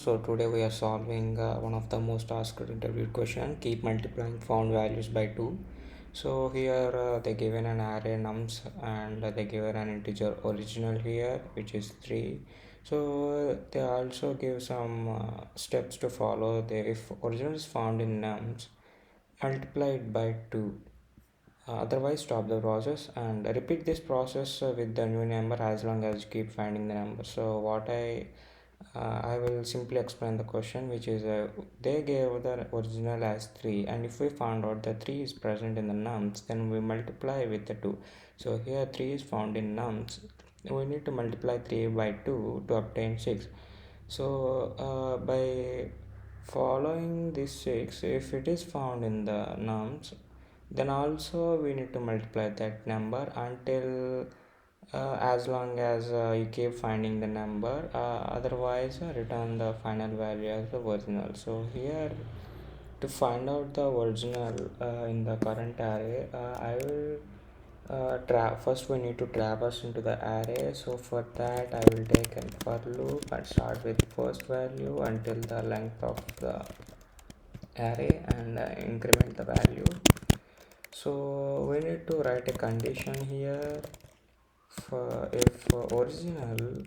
So today we are solving one of the most asked interview question, keep multiplying found values by 2. So here they given an array nums and they given an integer original here which is 3. So they also give some steps to follow. If original is found in nums, multiply it by 2. Otherwise stop the process and repeat this process with the new number as long as you keep finding the number. So I will simply explain the question, which is they gave the original as 3, and if we found out that 3 is present in the nums, then we multiply with the 2. So here 3 is found in nums, we need to multiply 3 by 2 to obtain 6. So by following this 6, if it is found in the nums, then also we need to multiply that number until as long as you keep finding the number, otherwise return the final value as the original. So here to find out the original in the current array, I will first we need to traverse into the array. So for that I will take a for loop and start with first value until the length of the array and increment the value. So we need to write a condition here. For if original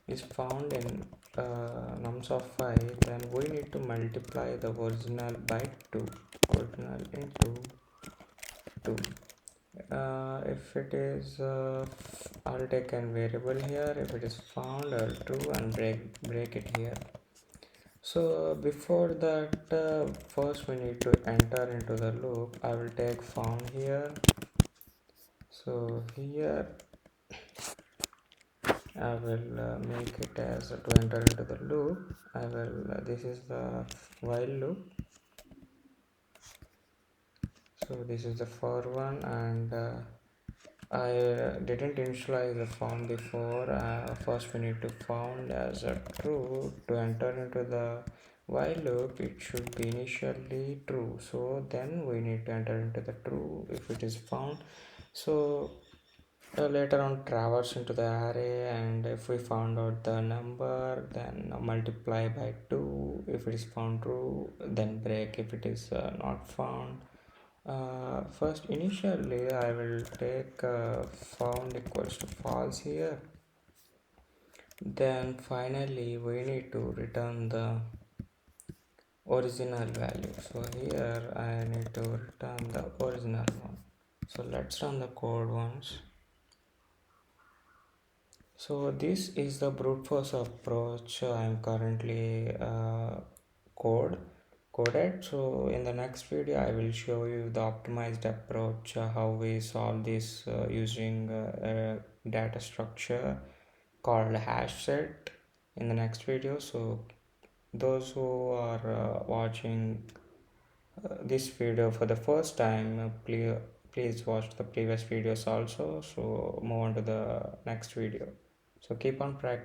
is found in nums of 5, then we need to multiply the original by 2. Original into 2. If it is I'll take a variable here. If it is found, I'll true and break it here. So before that, first we need to enter into the loop. I will take found here. So here I will make it as to enter into the loop. I will this is the while loop. So this is the for one, and I didn't initialize the found before. First we need to found as a true. To enter into the while loop, it should be initially true, so then we need to enter into the true if it is found. So later on traverse into the array, and if we found out the number, then multiply by 2. If it is found true, then break if it is not found. First initially I will take found equals to false here. Then finally we need to return the original value. So here I need to return the original one. So let's run the code once. So this is the brute force approach I am currently coded. So in the next video I will show you the optimized approach, how we solve this using a data structure called hash set in the next video. So those who are watching this video for the first time, please watch the previous videos also. So move on to the next video. So keep on practicing.